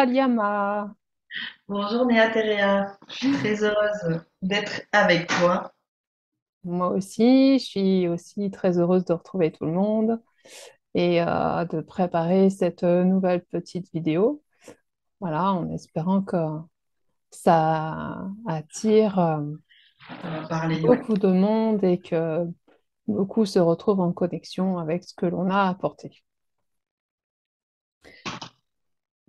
Aliama. Bonjour Néa Terea, je suis très heureuse d'être avec toi. Moi aussi, je suis aussi très heureuse de retrouver tout le monde et de préparer cette nouvelle petite vidéo. Voilà, en espérant que ça attire On va parler, ouais. beaucoup de monde et que beaucoup se retrouvent en connexion avec ce que l'on a apporté.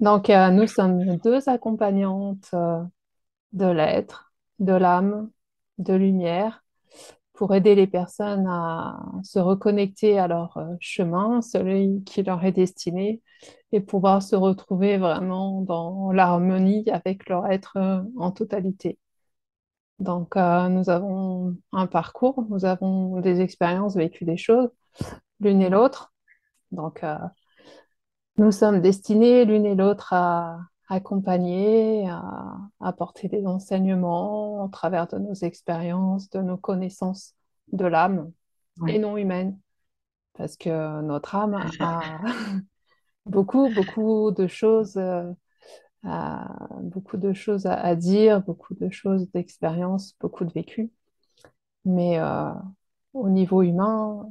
Donc, nous sommes deux accompagnantes de l'être, de l'âme, de lumière pour aider les personnes à se reconnecter à leur chemin, celui qui leur est destiné, et pouvoir se retrouver vraiment dans l'harmonie avec leur être en totalité. Donc, nous avons un parcours, nous avons des expériences, vécu des choses, l'une et l'autre. Donc, nous sommes destinés l'une et l'autre à accompagner, à apporter des enseignements au travers de nos expériences, de nos connaissances de l'âme et Ouais, non humaine, parce que notre âme c'est ça. a beaucoup de choses, beaucoup de choses à dire, beaucoup de choses d'expérience, beaucoup de vécu. Mais au niveau humain,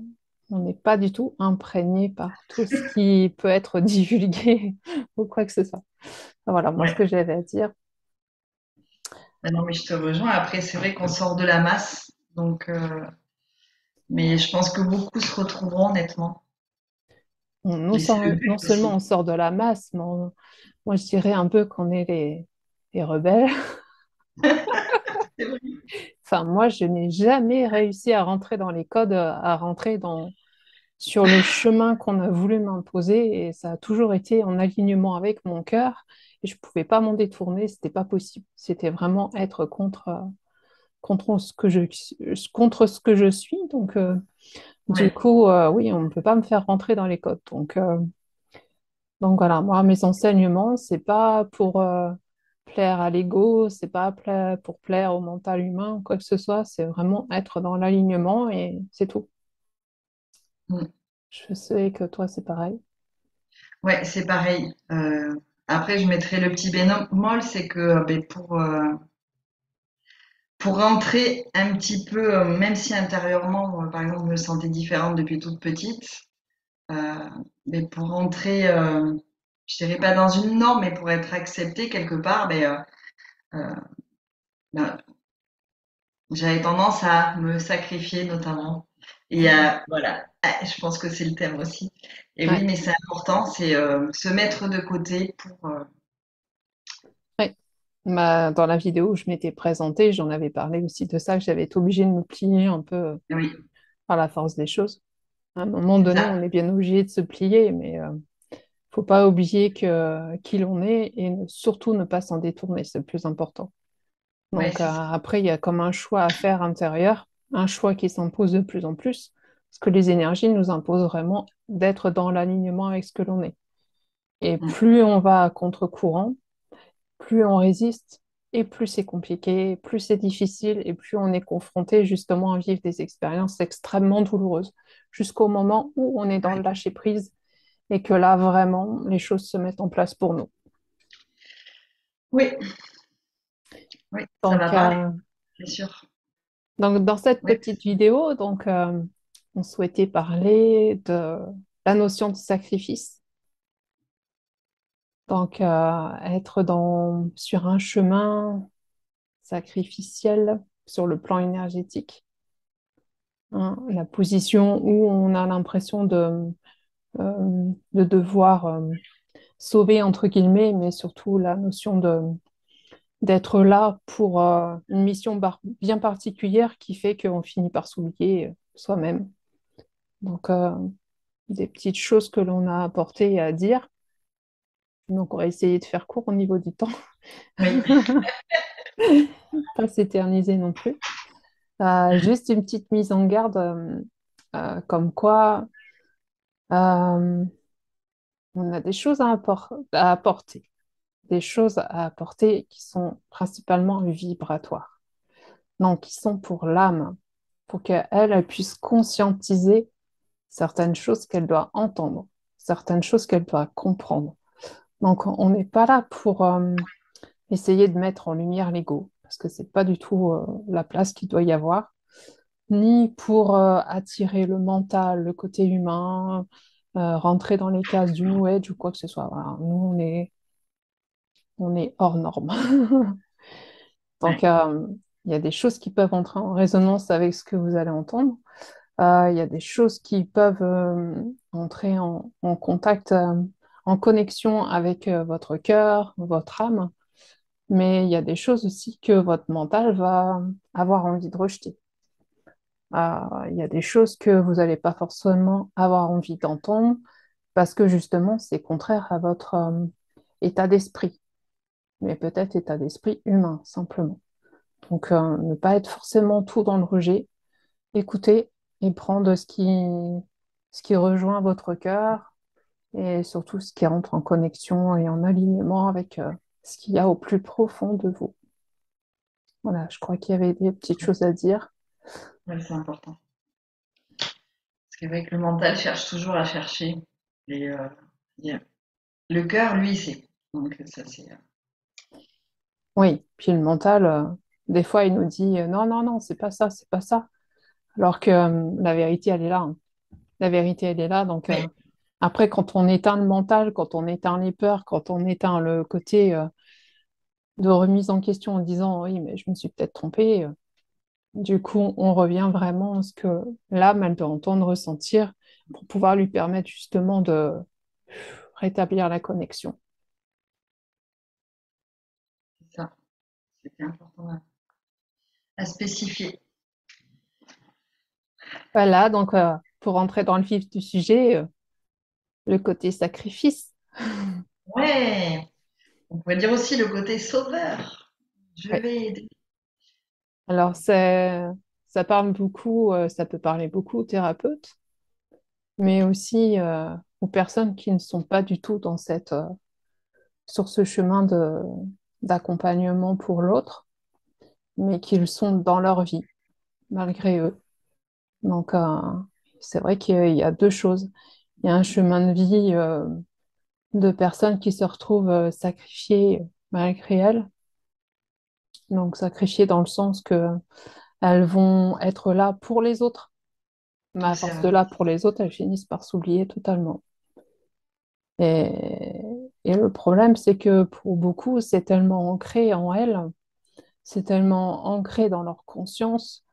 on n'est pas du tout imprégné par tout ce qui peut être divulgué ou quoi que ce soit. Voilà, moi, ce Ouais. que j'avais à dire. Ah non, mais je te rejoins. Après, c'est vrai qu'on sort de la masse, donc, mais je pense que beaucoup se retrouveront, honnêtement. Non, Et c'est le non but seulement aussi. on sort de la masse, mais moi, je dirais un peu qu'on est les rebelles. C'est vrai. Enfin, moi, je n'ai jamais réussi à rentrer dans les codes, sur le chemin qu'on a voulu m'imposer, et ça a toujours été en alignement avec mon cœur, et je ne pouvais pas m'en détourner, c'était pas possible. C'était vraiment être contre ce que je suis. Donc, du Ouais, coup, oui, on ne peut pas me faire rentrer dans les codes. Donc voilà, moi, mes enseignements, c'est pas pour plaire à l'ego, c'est pas pour plaire au mental humain, ou quoi que ce soit, c'est vraiment être dans l'alignement et c'est tout. mm. Je sais que toi, c'est pareil. Ouais, c'est pareil. Après, je mettrais le petit bémol, c'est que ben, pour rentrer un petit peu, même si intérieurement, par exemple, je me sentais différente depuis toute petite, Euh, mais pour rentrer, je dirais pas dans une norme, mais pour être accepté quelque part, euh, ben, j'avais tendance à me sacrifier notamment. Et voilà, ah, je pense que c'est le thème aussi. Et oui, Ouais, mais c'est important, c'est se mettre de côté pour. ouais. Dans la vidéo où je m'étais présentée, j'en avais parlé aussi de ça, que j'avais été obligée de me plier un peu Oui, par la force des choses. À un moment c'est donné, ça. on est bien obligé de se plier, mais faut pas oublier qui l'on est et surtout ne pas s'en détourner, c'est le plus important. Ouais, Donc c'est ça. après, il y a comme un choix à faire intérieur, un choix qui s'impose de plus en plus, parce que les énergies nous imposent vraiment d'être dans l'alignement avec ce que l'on est. Et Mm. plus on va à contre-courant, plus on résiste, et plus c'est compliqué, plus c'est difficile, et plus on est confronté justement à vivre des expériences extrêmement douloureuses, jusqu'au moment où on est dans le lâcher-prise et que là, vraiment, les choses se mettent en place pour nous. Oui, oui, ça va Donc, parler, c'est sûr. dans cette Oui, petite vidéo, on souhaitait parler de la notion de sacrifice. Donc, être sur un chemin sacrificiel sur le plan énergétique, hein, la position où on a l'impression de devoir sauver, entre guillemets, mais surtout la notion d'être là pour une mission bien particulière qui fait qu'on finit par s'oublier soi-même. Donc, des petites choses que l'on a apportées à dire. Donc, on va essayer de faire court au niveau du temps, oui, pas s'éterniser non plus. Juste une petite mise en garde, comme quoi euh, on a des choses à apporter, des choses à apporter qui sont principalement vibratoires, donc qui sont pour l'âme, pour qu'elle elle puisse conscientiser certaines choses qu'elle doit entendre, certaines choses qu'elle doit comprendre. Donc, on n'est pas là pour essayer de mettre en lumière l'ego, parce que c'est pas du tout la place qu'il doit y avoir, ni pour attirer le mental, le côté humain, rentrer dans les cases du New Age ou quoi que ce soit. Voilà. Nous, on est hors norme. Donc, Ouais, il y a des choses qui peuvent entrer en résonance avec ce que vous allez entendre. Il y a des choses qui peuvent entrer en contact, en connexion avec votre cœur, votre âme, mais il y a des choses aussi que votre mental va avoir envie de rejeter. Il y a des choses que vous n'allez pas forcément avoir envie d'entendre parce que justement, c'est contraire à votre état d'esprit, mais peut-être état d'esprit humain, simplement. Donc, ne pas être forcément tout dans le rejet, écouter et prendre ce qui rejoint votre cœur et surtout ce qui entre en connexion et en alignement avec ce qu'il y a au plus profond de vous. Voilà, je crois qu'il y avait des petites choses à dire. ouais, c'est important. Parce qu'avec le mental, cherche toujours à chercher. Et il le cœur, lui, il sait. Donc ça, c'est... Oui, puis le mental, des fois, il nous dit non, non, non, c'est pas ça, c'est pas ça. Alors que la vérité, elle est là, hein. La vérité, elle est là. Donc, Oui, après, quand on éteint le mental, quand on éteint les peurs, quand on éteint le côté de remise en question en disant oui, mais je me suis peut-être trompée, du coup, on revient vraiment à ce que l'âme, elle doit entendre, ressentir pour pouvoir lui permettre justement de rétablir la connexion. c'est ça. C'était important à spécifier. Voilà, donc pour rentrer dans le vif du sujet, le côté sacrifice. Ouais, on pourrait dire aussi le côté sauveur. Je Ouais. vais aider. Alors, ça parle beaucoup, ça peut parler beaucoup aux thérapeutes, mais aussi aux personnes qui ne sont pas du tout dans sur ce chemin d'accompagnement pour l'autre, mais qui le sont dans leur vie, malgré eux. Donc, c'est vrai qu'il y a deux choses. Il y a un chemin de vie de personnes qui se retrouvent sacrifiées malgré elles. Donc, sacrifiées dans le sens que elles vont être là pour les autres, mais à C'est force de vrai. là pour les autres, elles finissent par s'oublier totalement. Et, et le problème, c'est que pour beaucoup, c'est tellement ancré en elles, c'est tellement ancré dans leur conscience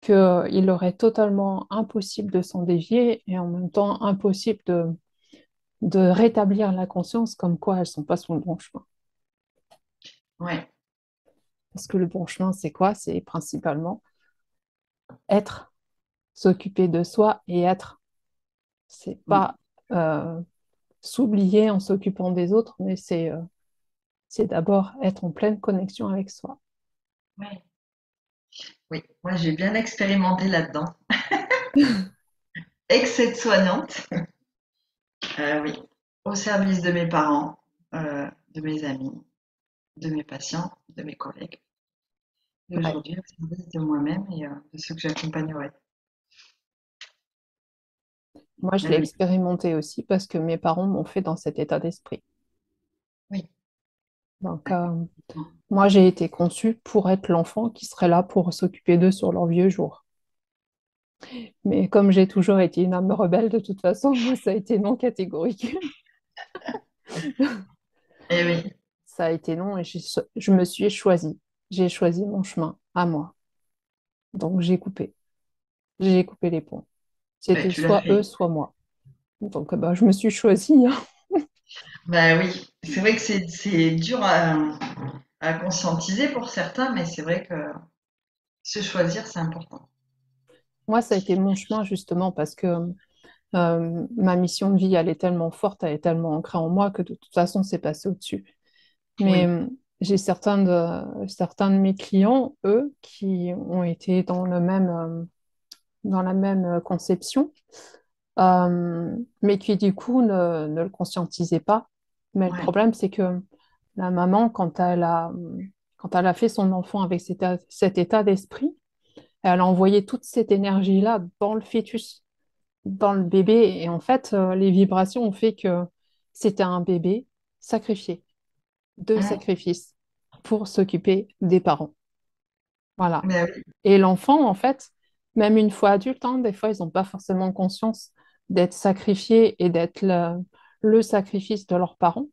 qu'il leur est totalement impossible de s'en dévier et en même temps impossible de rétablir la conscience comme quoi elles sont pas sur le bon chemin. Ouais. Parce que le bon chemin, c'est quoi? C'est principalement être, s'occuper de soi et être. C'est Mm. pas euh, s'oublier en s'occupant des autres, mais c'est d'abord être en pleine connexion avec soi. Ouais. Oui, moi j'ai bien expérimenté là-dedans. Ex-aide-soignante, oui, au service de mes parents, de mes amis, de mes patients, de mes collègues. Et Ouais. aujourd'hui, au service de moi-même et de ceux que j'accompagnerai. Moi, je Ah l'ai oui, expérimenté aussi parce que mes parents m'ont fait dans cet état d'esprit. oui, Donc, ouais. moi, j'ai été conçue pour être l'enfant qui serait là pour s'occuper d'eux sur leurs vieux jours. Mais comme j'ai toujours été une âme rebelle, de toute façon, moi, ça a été non catégorique. Et oui, Ça a été non et je me suis choisie. J'ai choisi mon chemin à moi. Donc, j'ai coupé. J'ai coupé les ponts. ouais, C'était tu l'as soit eux, fait. soit moi. Donc, bah, je me suis choisie, hein. Bah oui, c'est vrai que c'est dur à conscientiser pour certains, mais c'est vrai que se choisir, c'est important. Moi, ça a été mon chemin justement parce que ma mission de vie, elle est tellement forte, elle est tellement ancrée en moi que de toute façon, c'est passé au-dessus. Mais Oui, j'ai certains de mes clients, eux, qui ont été dans la même conception, mais qui du coup ne le conscientisaient pas. Mais le ouais, problème, c'est que la maman, quand elle a fait son enfant avec cet état d'esprit, elle a envoyé toute cette énergie-là dans le fœtus, dans le bébé. Et en fait, les vibrations ont fait que c'était un bébé sacrifier, deux Mmh. sacrifices pour s'occuper des parents. Voilà. Ben oui, Et l'enfant, en fait, même une fois adulte, hein, des fois, ils n'ont pas forcément conscience d'être sacrifiés et d'être le sacrifice de leurs parents.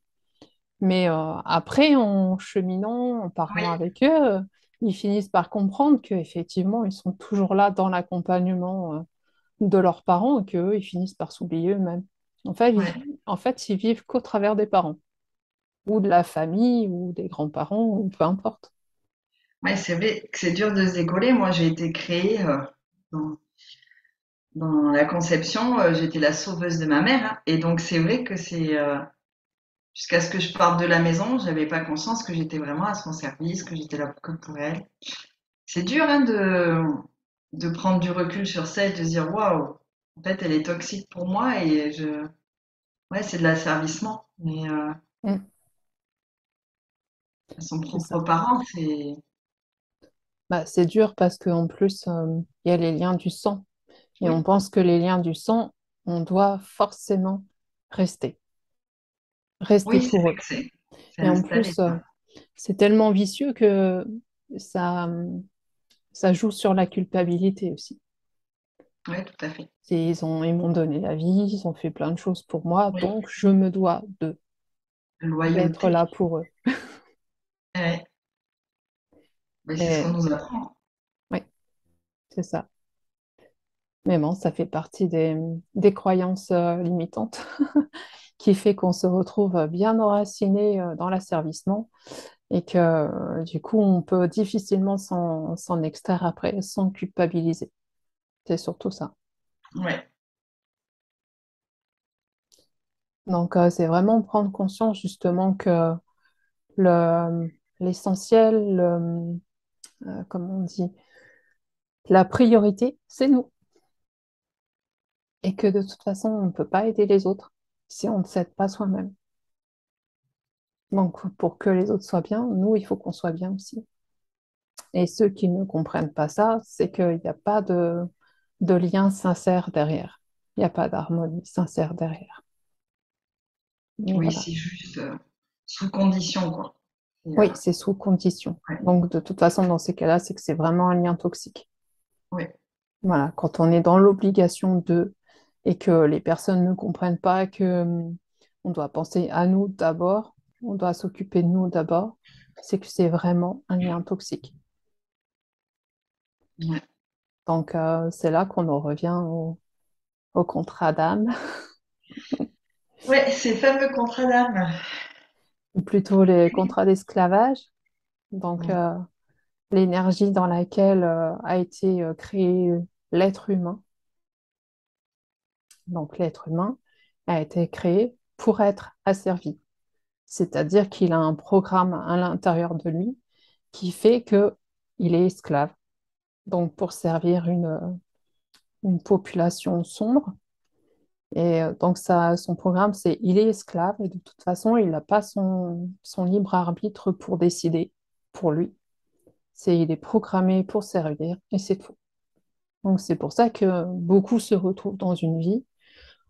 Mais après, en cheminant, en parlant oui, avec eux, ils finissent par comprendre qu'effectivement, ils sont toujours là dans l'accompagnement de leurs parents et qu'eux, ils finissent par s'oublier eux-mêmes. ouais. En fait, ils vivent qu'au travers des parents, ou de la famille, ou des grands-parents, ou peu importe. Ouais, c'est vrai que c'est dur de se décoller. Moi, j'ai été créée dans, dans la conception, j'étais la sauveuse de ma mère, hein. Et donc, c'est vrai que c'est jusqu'à ce que je parte de la maison, j'avais pas conscience que j'étais vraiment à son service, que j'étais là que pour elle. C'est dur hein, de prendre du recul sur ça et de se dire waouh, en fait, elle est toxique pour moi et ouais, c'est de l'asservissement. Mais Mm, à son c'est propre ça. parent, c'est Bah, c'est dur parce qu'en plus, il y a les liens du sang. Et on oui, pense que les liens du sang, on doit forcément rester, rester oui, c'est pour vrai eux. que c'est Et en installé plus, ça. c'est tellement vicieux que ça, ça joue sur la culpabilité aussi. Oui, tout à fait. Ils m'ont donné la vie, ils ont fait plein de choses pour moi, Oui, donc je me dois d'être loyauté. là pour eux. Ouais, mais c'est ce qu'on Et nous apprend. oui, c'est ça. Mais bon, ça fait partie des croyances limitantes qui fait qu'on se retrouve bien enraciné dans l'asservissement et que du coup, on peut difficilement s'en extraire après sans culpabiliser. C'est surtout ça. Ouais, Donc, c'est vraiment prendre conscience justement que l'essentiel, comment on dit, la priorité, c'est nous. Et que de toute façon, on ne peut pas aider les autres si on ne s'aide pas soi-même. Donc, pour que les autres soient bien, nous, il faut qu'on soit bien aussi. Et ceux qui ne comprennent pas ça, c'est qu'il n'y a pas de lien sincère derrière. Il n'y a pas d'harmonie sincère derrière. Et oui, voilà. c'est juste sous condition, quoi. Et, Oui, c'est sous condition. ouais, Donc, de toute façon, dans ces cas-là, c'est que c'est vraiment un lien toxique. ouais, Voilà, quand on est dans l'obligation de et que les personnes ne comprennent pas que on doit penser à nous d'abord, on doit s'occuper de nous d'abord, c'est que c'est vraiment un lien toxique. ouais. Donc, c'est là qu'on en revient au contrat d'âme, Ouais, ces fameux contrats d'âme. ou plutôt les contrats d'esclavage. Donc, Ouais, l'énergie dans laquelle a été créé l'être humain. Donc, l'être humain a été créé pour être asservi. C'est-à-dire qu'il a un programme à l'intérieur de lui qui fait que il est esclave. Donc, pour servir une population sombre. Et donc, son programme, c'est il est esclave et de toute façon, il n'a pas son libre arbitre pour décider pour lui. Il est programmé pour servir et c'est tout. Donc, c'est pour ça que beaucoup se retrouvent dans une vie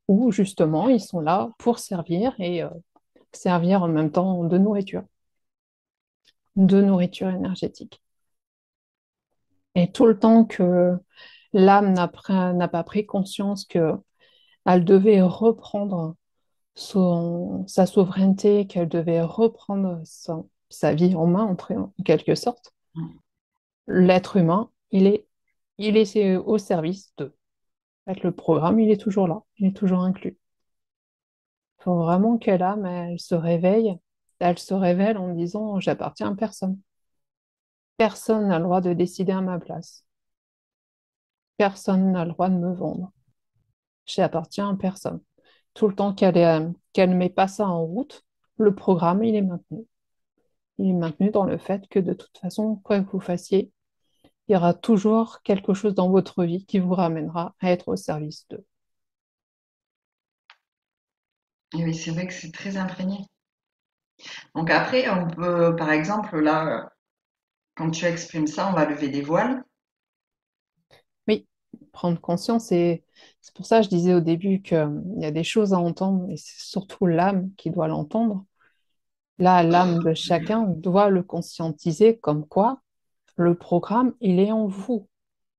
où justement, ils sont là pour servir et servir en même temps de nourriture énergétique. Et tout le temps que l'âme n'a pas pris conscience qu'elle devait reprendre sa souveraineté, qu'elle devait reprendre sa vie en main, en quelque sorte, l'être humain, il est au service d'eux. En fait, le programme, il est toujours là, il est toujours inclus. Il faut vraiment que l'âme, elle se révèle en disant, j'appartiens à personne. Personne n'a le droit de décider à ma place. Personne n'a le droit de me vendre. J'appartiens à personne. Tout le temps qu'elle ne met pas ça en route, le programme, il est maintenu. Il est maintenu dans le fait que de toute façon, quoi que vous fassiez, il y aura toujours quelque chose dans votre vie qui vous ramènera à être au service d'eux. et oui, c'est vrai que c'est très imprégné. Donc après, on peut, par exemple, là, quand tu exprimes ça, on va lever des voiles. Oui, prendre conscience, et c'est pour ça que je disais au début qu'il y a des choses à entendre, et c'est surtout l'âme qui doit l'entendre. Là, l'âme de chacun doit le conscientiser comme quoi le programme, il est en vous,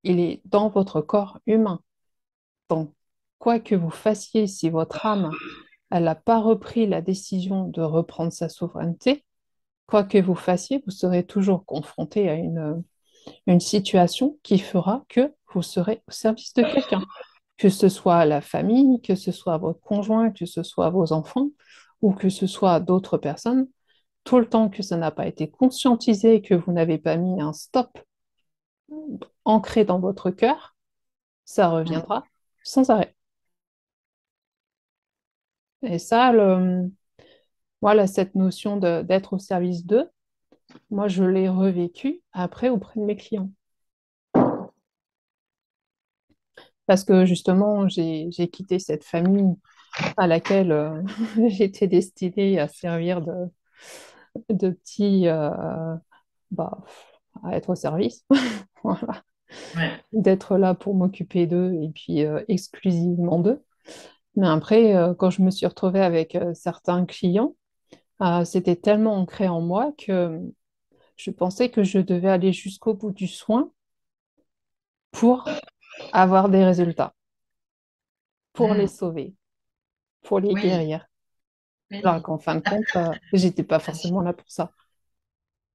il est dans votre corps humain. Donc, quoi que vous fassiez, si votre âme, elle n'a pas repris la décision de reprendre sa souveraineté, quoi que vous fassiez, vous serez toujours confronté à une situation qui fera que vous serez au service de quelqu'un, que ce soit la famille, que ce soit votre conjoint, que ce soit vos enfants ou que ce soit d'autres personnes. Tout le temps que ça n'a pas été conscientisé et que vous n'avez pas mis un stop ancré dans votre cœur, ça Mm. reviendra sans arrêt. Et ça, voilà, cette notion d'être au service d'eux, moi, je l'ai revécu après auprès de mes clients. Parce que justement, j'ai quitté cette famille à laquelle j'étais destinée à servir de petit, bah, à être au service, voilà. Ouais. D'être là pour m'occuper d'eux et puis exclusivement d'eux. Mais après, quand je me suis retrouvée avec certains clients, c'était tellement ancré en moi que je pensais que je devais aller jusqu'au bout du soin pour avoir des résultats, pour les Mm. sauver, pour les Oui, guérir. Alors oui. qu'en fin de compte, j'étais pas Ah, forcément là pour ça.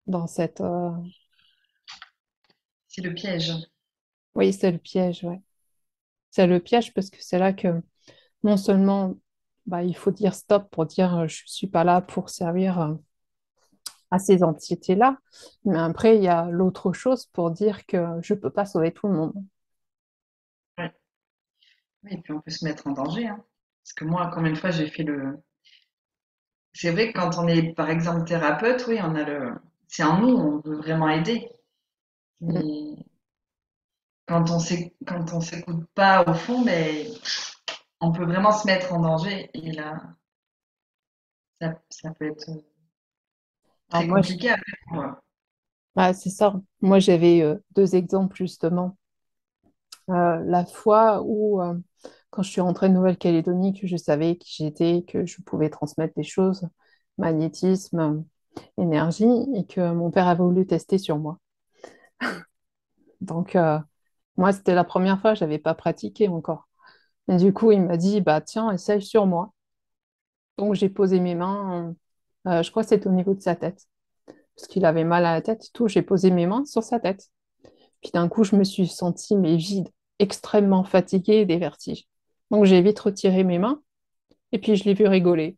Dans cette, c'est le piège. oui, c'est le piège, ouais. C'est le piège parce que c'est là que non seulement bah, il faut dire stop pour dire je suis pas là pour servir à ces entités-là, mais après il y a l'autre chose pour dire que je peux pas sauver tout le monde. Ouais. Oui, et puis on peut se mettre en danger, hein. Parce que moi, combien de fois j'ai fait le. C'est vrai que quand on est, par exemple, thérapeute, oui, on a le. C'est en nous, on veut vraiment aider. Mm. Mais quand on s'écoute pas au fond, ben, on peut vraiment se mettre en danger. Et là, ça peut être Alors très moi, compliqué après pour, bah, c'est ça. Moi j'avais deux exemples justement. La fois où quand je suis rentrée de Nouvelle-Calédonie, que je savais qui j'étais, que je pouvais transmettre des choses, magnétisme, énergie, et que mon père avait voulu tester sur moi. Donc, moi, c'était la première fois, je n'avais pas pratiqué encore. Et du coup, il m'a dit, bah tiens, essaye sur moi. Donc, j'ai posé mes mains, je crois que c'était au niveau de sa tête, parce qu'il avait mal à la tête et tout. J'ai posé mes mains sur sa tête. Puis d'un coup, je me suis sentie, mais vide, extrêmement fatiguée et des vertiges. Donc, j'ai vite retiré mes mains et puis je l'ai vu rigoler.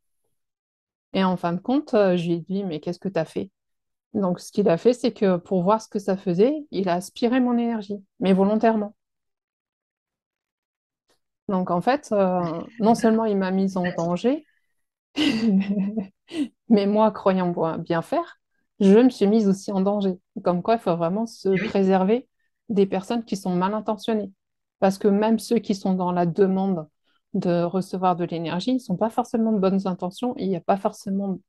Et en fin de compte, je lui ai dit, mais qu'est-ce que tu as fait? Donc, ce qu'il a fait, c'est que pour voir ce que ça faisait, il a aspiré mon énergie, mais volontairement. Donc, en fait, non seulement il m'a mise en danger, mais moi, croyant bien faire, je me suis mise aussi en danger. Comme quoi, il faut vraiment se et oui, préserver des personnes qui sont mal intentionnées. Parce que même ceux qui sont dans la demande de recevoir de l'énergie, ils ne sont pas forcément de bonnes intentions et il n'y a pas forcément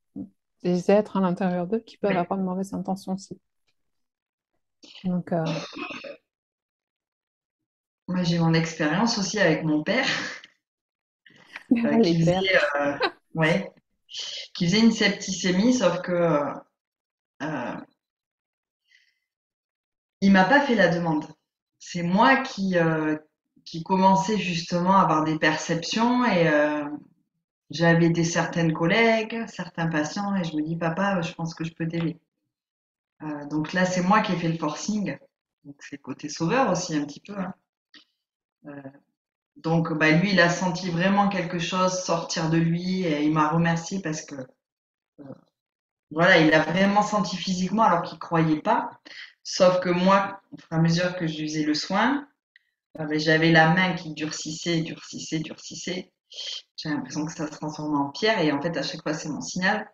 des êtres à l'intérieur d'eux qui peuvent oui. avoir de mauvaises intentions aussi. Donc, Moi, j'ai mon expérience aussi avec mon père, les qui pères. faisait, ouais, qui faisait une septicémie, sauf que il m'a pas fait la demande. C'est moi qui commençais justement à avoir des perceptions et j'avais des certaines collègues, certains patients et je me dis papa, je pense que je peux t'aider. Donc là, c'est moi qui ai fait le forcing. Donc c'est le côté sauveur aussi un petit peu, hein. Euh, donc bah, lui, il a senti vraiment quelque chose sortir de lui et il m'a remercié parce que voilà, il a vraiment senti physiquement alors qu'il croyait pas. Sauf que moi, au fur et à mesure que je faisais le soin, mais j'avais la main qui durcissait, durcissait, durcissait. J'ai l'impression que ça se transformait en pierre et en fait, à chaque fois, c'est mon signal.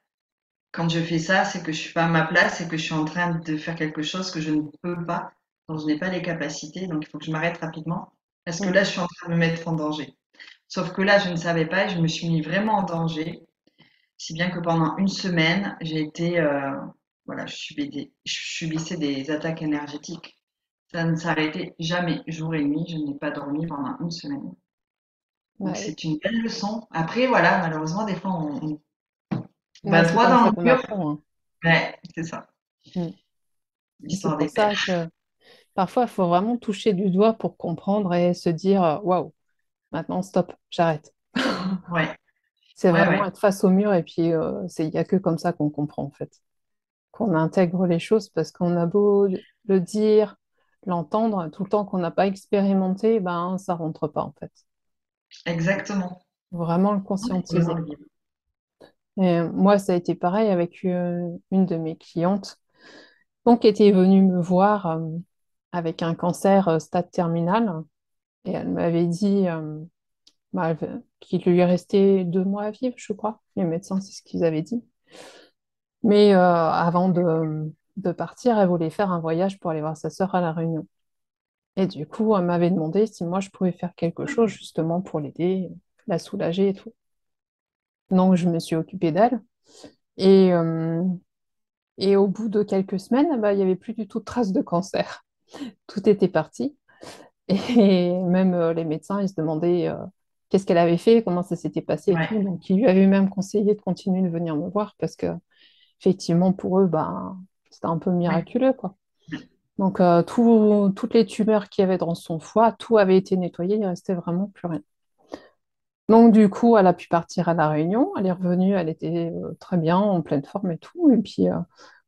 Quand je fais ça, c'est que je suis pas à ma place et que je suis en train de faire quelque chose que je ne peux pas, dont je n'ai pas les capacités. Donc, il faut que je m'arrête rapidement parce que Mm. là, je suis en train de me mettre en danger. Sauf que là, je ne savais pas et je me suis mis vraiment en danger. Si bien que pendant une semaine, j'ai été, voilà, je subissais des attaques énergétiques. Ça ne s'arrêtait jamais, jour et nuit. Je n'ai pas dormi pendant une semaine. Donc Ouais. c'est une belle leçon. Après, voilà, malheureusement, des fois, Ouais, Ben, c'est droit comme dans ça le qu'on mur. apprend, hein. Ouais, c'est ça. Mm. Et c'est L'histoire pour des ça pères. que parfois, il faut vraiment toucher du doigt pour comprendre et se dire, waouh, maintenant, stop, j'arrête. Ouais, C'est ouais, vraiment ouais. être face au mur et puis il n'y a que comme ça qu'on comprend, en fait, qu'on intègre les choses parce qu'on a beau le dire, l'entendre, tout le temps qu'on n'a pas expérimenté, ben, ça rentre pas, en fait. Exactement. Faut vraiment le C'est conscientiser. horrible. Et moi, ça a été pareil avec une de mes clientes, donc, qui était venue me voir avec un cancer stade terminal. Et elle m'avait dit bah, qu'il lui restait 2 mois à vivre, je crois. Les médecins, c'est ce qu'ils avaient dit. Mais avant de partir, elle voulait faire un voyage pour aller voir sa sœur à La Réunion. Et du coup, elle m'avait demandé si moi, je pouvais faire quelque chose justement pour l'aider, la soulager et tout. Donc, je me suis occupée d'elle. Et, euh, et au bout de quelques semaines, bah, il n'y avait plus du tout de traces de cancer. Tout était parti. Et même les médecins, ils se demandaient qu'est-ce qu'elle avait fait, comment ça s'était passé et tout. Ouais, Donc, ils lui avaient même conseillé de continuer de venir me voir parce que, effectivement, pour eux, ben, c'était un peu oui, miraculeux, quoi. Donc, toutes les tumeurs qu'il y avait dans son foie, tout avait été nettoyé, il restait vraiment plus rien. Donc, du coup, elle a pu partir à La Réunion. Elle est revenue, elle était très bien, en pleine forme et tout. Et puis,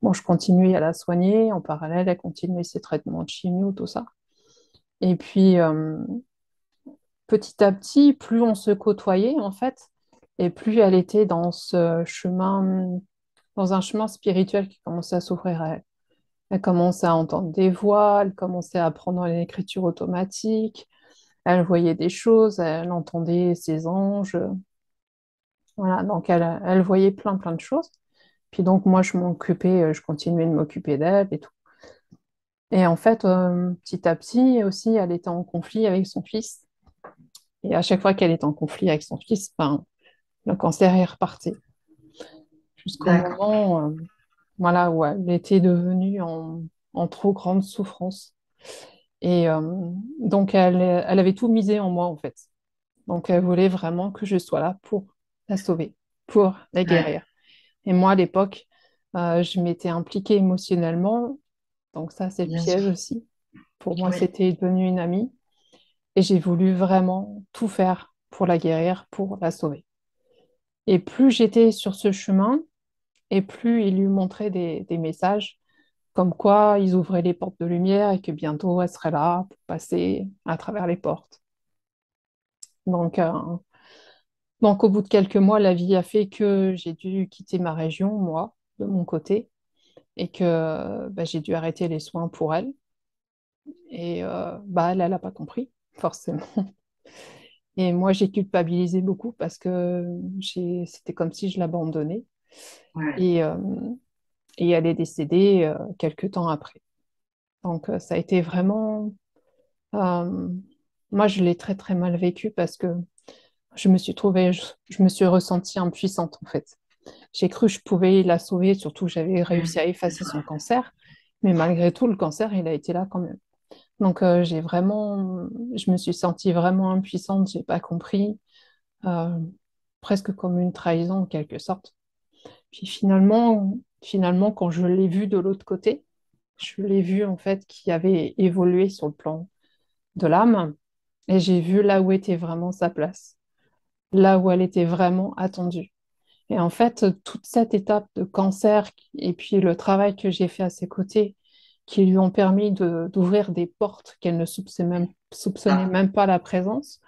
bon, je continuais à la soigner. En parallèle, elle continuait ses traitements de chimio, tout ça. Et puis, petit à petit, plus on se côtoyait, en fait, et plus elle était dans ce chemin, dans un chemin spirituel qui commençait à s'ouvrir à elle. Elle commençait à entendre des voix, elle commençait à apprendre l'écriture automatique, elle voyait des choses, elle entendait ses anges. Voilà, donc elle voyait plein, plein de choses. Puis donc, moi, je m'occupais, je continuais de m'occuper d'elle et tout. Et en fait, petit à petit aussi, elle était en conflit avec son fils. Et à chaque fois qu'elle était en conflit avec son fils, ben, le cancer est reparti. Jusqu'au d'accord. moment voilà, où elle était devenue en trop grande souffrance. Et donc, elle avait tout misé en moi, en fait. Donc, elle voulait vraiment que je sois là pour la sauver, pour la Ouais, guérir. Et moi, à l'époque, je m'étais impliquée émotionnellement. Donc, ça, c'est le bien sûr. piège aussi. Pour moi, Oui, c'était devenu une amie. Et j'ai voulu vraiment tout faire pour la guérir, pour la sauver. Et plus j'étais sur ce chemin, et plus il lui montrait des messages comme quoi ils ouvraient les portes de lumière et que bientôt elle serait là pour passer à travers les portes. Donc, donc au bout de quelques mois, la vie a fait que j'ai dû quitter ma région, moi, de mon côté, et que bah, j'ai dû arrêter les soins pour elle. Et bah, elle n'a pas compris, forcément. Et moi, j'ai culpabilisé beaucoup parce que c'était comme si je l'abandonnais. ouais, Et, et elle est décédée quelques temps après. Donc, ça a été vraiment Euh, moi, je l'ai très très mal vécu parce que je me suis ressentie impuissante en fait. J'ai cru que je pouvais la sauver, surtout que j'avais réussi à c'est effacer ça. son cancer, mais malgré tout, le cancer, il a été là quand même. Donc, je me suis sentie vraiment impuissante, j'ai pas compris, euh, presque comme une trahison en quelque sorte. Puis finalement, quand je l'ai vu de l'autre côté, je l'ai vu en fait qui avait évolué sur le plan de l'âme. Et j'ai vu là où était vraiment sa place, là où elle était vraiment attendue. Et en fait, toute cette étape de cancer et puis le travail que j'ai fait à ses côtés, qui lui ont permis d'ouvrir des portes qu'elle ne soupçonnait Ça. même pas la présence,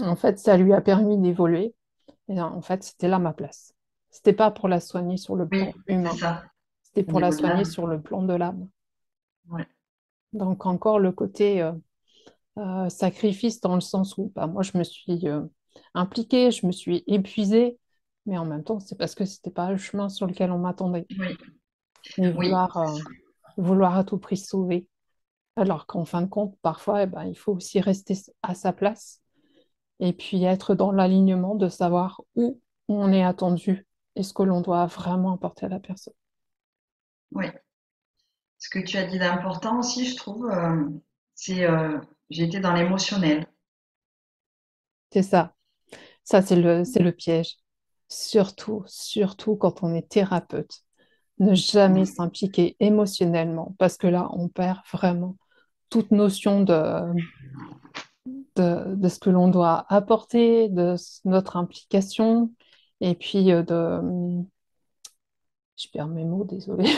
en fait, ça lui a permis d'évoluer. Et en fait, c'était là ma place. C'était pas pour la soigner sur le Oui, plan c'est humain, ça. c'était Au pour la niveau de soigner l'âme. sur le plan de l'âme. Ouais, Donc encore le côté sacrifice dans le sens où bah, moi je me suis impliquée, je me suis épuisée, mais en même temps c'est parce que c'était pas le chemin sur lequel on m'attendait oui, et oui, vouloir à tout prix sauver. Alors qu'en fin de compte, parfois, eh ben, il faut aussi rester à sa place et puis être dans l'alignement de savoir où on est attendu et ce que l'on doit vraiment apporter à la personne. oui. Ce que tu as dit d'important aussi, je trouve, c'est j'ai été dans l'émotionnel. C'est ça, c'est le piège. surtout, surtout quand on est thérapeute, ne jamais Mm. s'impliquer émotionnellement parce que là, on perd vraiment toute notion de ce que l'on doit apporter, notre implication et puis je perds mes mots, désolée.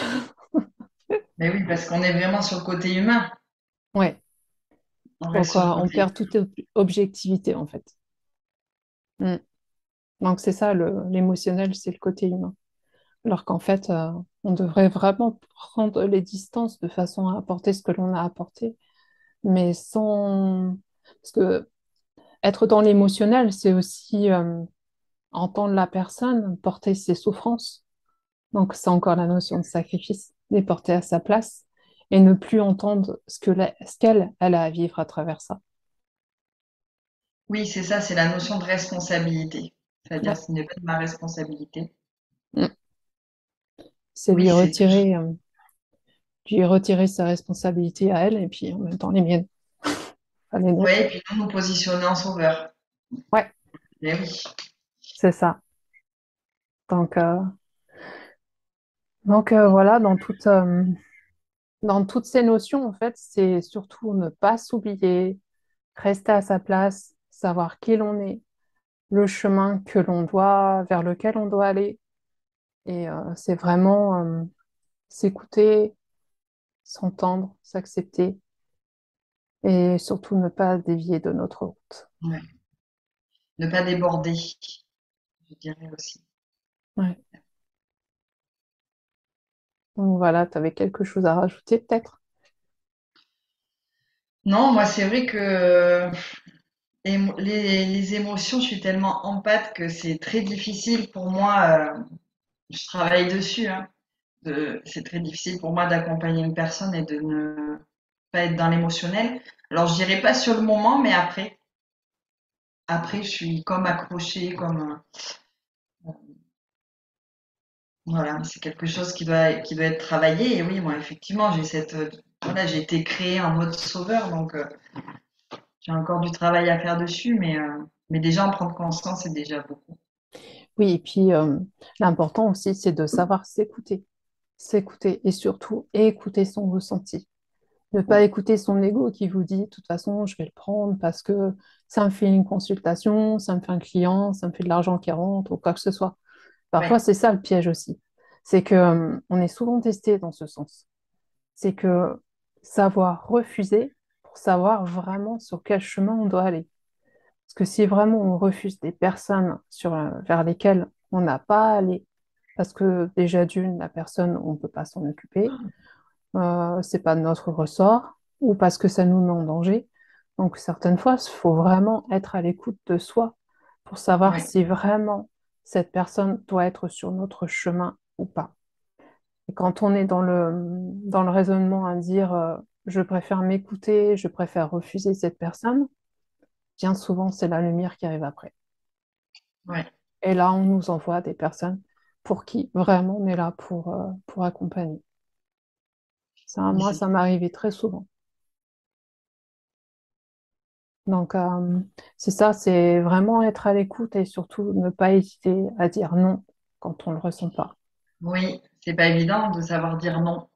Mais oui, parce qu'on est vraiment sur le côté humain. Ouais, On reste donc sur le on côté. perd toute objectivité en fait. Mm. Donc c'est ça, l'émotionnel, c'est le côté humain. Alors qu'en fait, on devrait vraiment prendre les distances de façon à apporter ce que l'on a apporté, mais sans... Parce que être dans l'émotionnel, c'est aussi entendre la personne, porter ses souffrances. Donc c'est encore la notion de sacrifice, les porter à sa place et ne plus entendre ce qu'elle elle a à vivre à travers ça. Oui, c'est ça, c'est la notion de responsabilité. C'est-à-dire, Ouais. ce n'est pas de ma responsabilité. Mm. C'est Oui, c'est tout. lui retirer sa responsabilité à elle et puis en même temps les miennes, pas les Oui, nôtres. et puis nous positionner en sauveur. Ouais, Mais oui, c'est ça. Donc, voilà, dans toutes ces notions, en fait, c'est surtout ne pas s'oublier, rester à sa place, savoir qui l'on est, le chemin que l'on doit, vers lequel on doit aller. Et c'est vraiment s'écouter, s'entendre, s'accepter et surtout ne pas dévier de notre route. ouais. Ne pas déborder, je dirais aussi. Ouais. Donc voilà, tu avais quelque chose à rajouter peut-être? Non, moi, c'est vrai que les émotions, je suis tellement empathe que c'est très difficile pour moi. Je travaille dessus, hein, c'est très difficile pour moi d'accompagner une personne et de ne pas être dans l'émotionnel. Alors, je dirais pas sur le moment, mais après. Après, je suis comme accrochée, comme voilà, c'est quelque chose qui doit être travaillé. Et oui, moi, effectivement, voilà, j'ai été créée en mode sauveur, donc j'ai encore du travail à faire dessus, mais déjà en prendre conscience, c'est déjà beaucoup. Oui, et puis l'important aussi, c'est de savoir s'écouter. S'écouter et surtout écouter son ressenti. Ne pas écouter son ego qui vous dit, de toute façon, je vais le prendre parce que ça me fait une consultation, ça me fait un client, ça me fait de l'argent qui rentre ou quoi que ce soit. Parfois, Oui, c'est ça le piège aussi. C'est que, on est souvent testé dans ce sens. C'est que savoir refuser pour savoir vraiment sur quel chemin on doit aller. Parce que si vraiment on refuse des personnes vers lesquelles on n'a pas à aller, parce que déjà d'une, la personne, on ne peut pas s'en occuper, c'est pas de notre ressort, ou parce que ça nous met en danger. Donc certaines fois, il faut vraiment être à l'écoute de soi pour savoir oui, si vraiment cette personne doit être sur notre chemin ou pas. Et quand on est dans le raisonnement à dire je préfère m'écouter, je préfère refuser cette personne, bien souvent c'est la lumière qui arrive après. oui, Et là, on nous envoie des personnes pour qui vraiment on est là pour accompagner. Ça, oui, moi, ça m'est arrivé très souvent. Donc, c'est ça, c'est vraiment être à l'écoute et surtout ne pas hésiter à dire non quand on ne le ressent pas. oui, c'est pas évident de savoir dire non.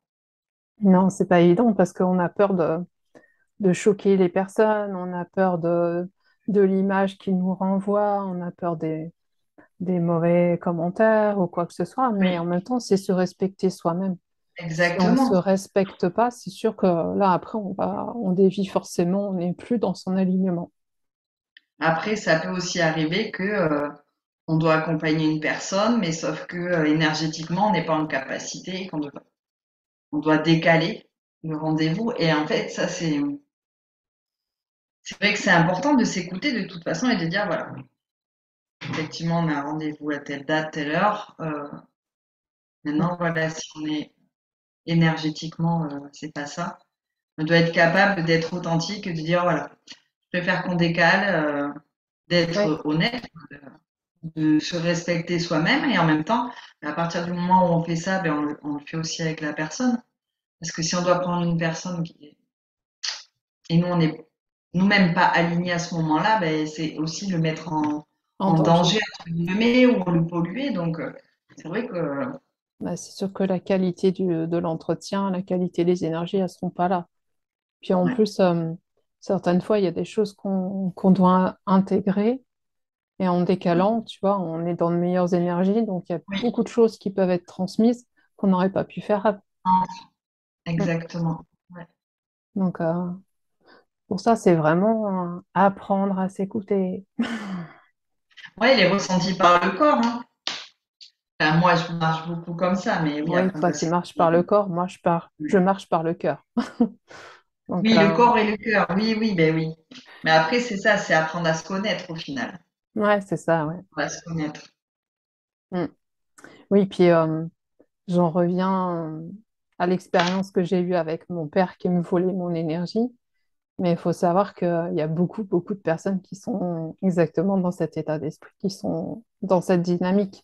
Non, c'est pas évident parce qu'on a peur de choquer les personnes, on a peur de l'image qu'ils nous renvoient, on a peur des mauvais commentaires ou quoi que ce soit, mais en Oui, même temps, c'est se respecter soi-même. Si on ne se exactement. respecte pas, c'est sûr que là, après, on dévie forcément, on n'est plus dans son alignement. Après, ça peut aussi arriver que on doit accompagner une personne, mais sauf que énergétiquement, on n'est pas en capacité, on doit décaler le rendez-vous. Et en fait, ça, c'est vrai que c'est important de s'écouter de toute façon et de dire, voilà, effectivement, on a un rendez-vous à telle date, telle heure. Mm. Maintenant, voilà, si on est énergétiquement, c'est pas ça. On doit être capable d'être authentique et de dire, voilà, je préfère qu'on décale, Oui, d'être honnête, de se respecter soi-même et en même temps, à partir du moment où on fait ça, ben on le fait aussi avec la personne. Parce que si on doit prendre une personne et nous on n'est nous-mêmes pas alignés à ce moment-là, ben c'est aussi le mettre en en danger. danger, entre guillemets, ou le polluer. Donc, c'est vrai que Bah, c'est sûr que la qualité de l'entretien, la qualité des énergies, elles ne seront pas là. Puis en ouais. plus, certaines fois, il y a des choses qu'on doit intégrer et en décalant, tu vois, on est dans de meilleures énergies. Donc il y a Oui, beaucoup de choses qui peuvent être transmises qu'on n'aurait pas pu faire avant. Mm. exactement. Ouais. Donc pour ça, c'est vraiment apprendre à s'écouter. Ouais, il est ressenti par le corps, hein. Enfin, moi, je marche beaucoup comme ça, mais oui, Oui, après, toi, tu marches par le corps, moi, je marche par le cœur. Donc, oui, le corps et le cœur. Oui, oui, ben oui. Mais après, c'est ça, c'est apprendre à se connaître au final. ouais, c'est ça, ouais. À se connaître. Mm. Oui, puis j'en reviens à l'expérience que j'ai eue avec mon père qui me volait mon énergie. Mais il faut savoir qu'il y a beaucoup, beaucoup de personnes qui sont exactement dans cet état d'esprit, qui sont dans cette dynamique.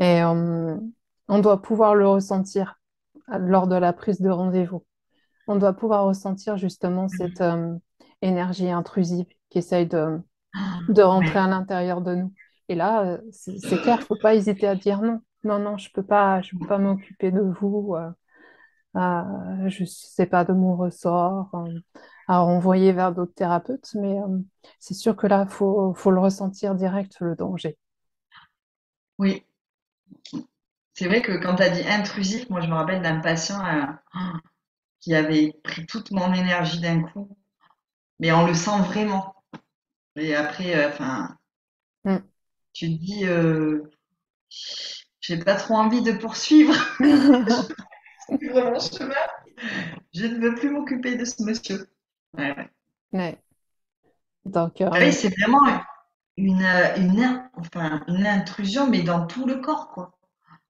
Et on doit pouvoir le ressentir lors de la prise de rendez-vous. On doit pouvoir ressentir justement cette énergie intrusive qui essaye de rentrer Ouais. à l'intérieur de nous. Et là, c'est clair, faut pas hésiter à dire non. Non, non, je peux pas m'occuper de vous. Je sais pas de mon ressort. À renvoyer vers d'autres thérapeutes, mais c'est sûr que là, faut le ressentir direct, le danger. Oui, c'est vrai que quand tu as dit intrusif, moi, je me rappelle d'un patient qui avait pris toute mon énergie d'un coup, mais on le sent vraiment. Et après, enfin, Mm. tu te dis, j'ai pas trop envie de poursuivre mon chemin. Je ne veux plus m'occuper de ce monsieur. Ouais, ouais. Ouais. Donc, Ah oui, c'est vraiment enfin, une intrusion, mais dans tout le corps, quoi.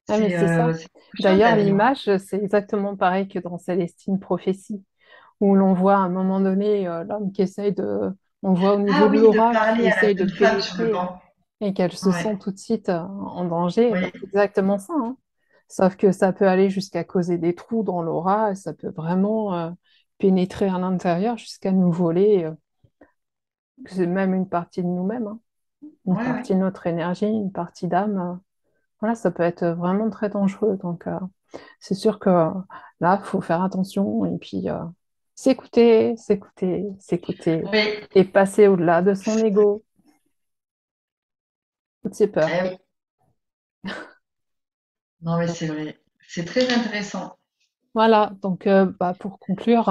ah, mais c'est ça. C'est quelque chose D'ailleurs, à vivre. l'image, c'est exactement pareil que dans Célestine Prophétie, où l'on voit à un moment donné l'homme qui essaye de... On voit au niveau Ah de oui, de l'aura qui parler à la essaye de jeune femme sur le pénétrer banc. et qu'elle se Ouais, sent tout de suite en danger. Eh ben, oui, c'est exactement ça, hein. Sauf que ça peut aller jusqu'à causer des trous dans l'aura et ça peut vraiment pénétrer à l'intérieur jusqu'à nous voler. C'est même une partie de nous-mêmes, hein. Une ouais, ouais. partie de notre énergie, une partie d'âme. Voilà, ça peut être vraiment très dangereux. Donc, c'est sûr que là, il faut faire attention et puis s'écouter, s'écouter, s'écouter Oui, et passer au-delà de son ego, toutes ses peurs. eh oui. Non, mais c'est vrai. C'est très intéressant. Voilà, donc bah, pour conclure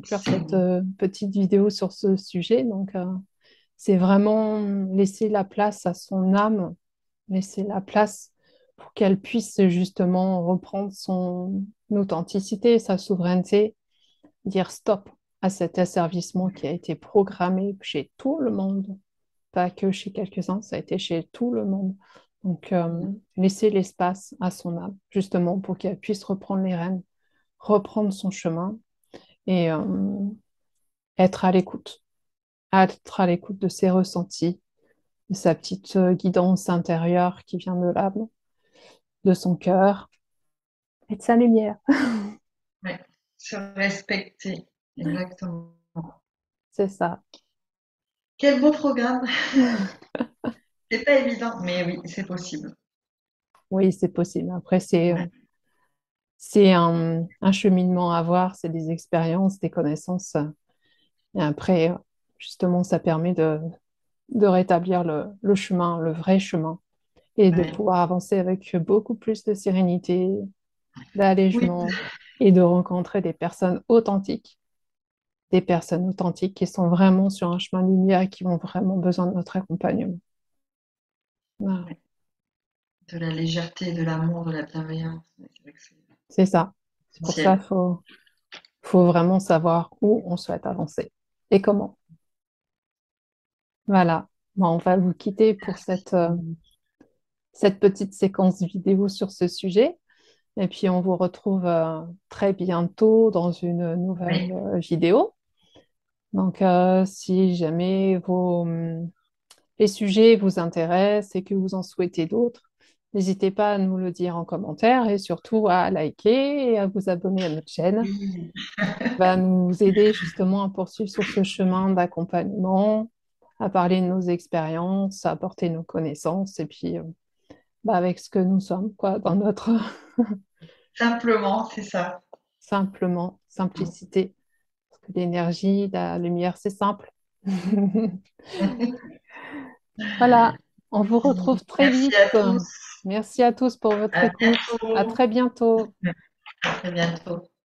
C'est cette petite vidéo sur ce sujet, donc c'est vraiment laisser la place à son âme, laisser la place pour qu'elle puisse justement reprendre son authenticité, sa souveraineté, dire stop à cet asservissement qui a été programmé chez tout le monde, pas que chez quelques-uns, ça a été chez tout le monde. Donc, laisser l'espace à son âme, justement, pour qu'elle puisse reprendre les rênes, reprendre son chemin et être à l'écoute, être à l'écoute de ses ressentis, de sa petite guidance intérieure qui vient de l'âme, de son cœur et de sa lumière. ouais. Se respecter. Exactement. C'est ça. Quel beau programme. C'est pas évident, mais oui, c'est possible. Oui, c'est possible. Après, Ouais. c'est un cheminement à avoir, c'est des expériences, des connaissances. Et après, justement, ça permet de rétablir le chemin, le vrai chemin, et de Ouais. pouvoir avancer avec beaucoup plus de sérénité, Oui, d'allègement, et de rencontrer des personnes authentiques qui sont vraiment sur un chemin de lumière et qui ont vraiment besoin de notre accompagnement. Voilà. ouais. De la légèreté, de l'amour, de la bienveillance. Ouais, c'est vrai que c'est C'est ça. C'est pour ça essentiel. qu'il faut vraiment savoir où on souhaite avancer et comment. Voilà. Bon, on va vous quitter pour cette petite séquence vidéo sur ce sujet. Et puis, on vous retrouve très bientôt dans une nouvelle Oui, vidéo. Donc, si jamais les sujets vous intéressent et que vous en souhaitez d'autres, n'hésitez pas à nous le dire en commentaire et surtout à liker et à vous abonner à notre chaîne. oui, Va nous aider justement à poursuivre sur ce chemin d'accompagnement, à parler de nos expériences, à apporter nos connaissances et puis bah, avec ce que nous sommes, quoi, dans notre Simplement, c'est ça. simplement simplicité. Parce que l'énergie, la lumière, c'est simple. Voilà, on vous retrouve très Merci vite. à tous. Merci à tous pour votre À écoute. À bientôt. très bientôt. À très bientôt.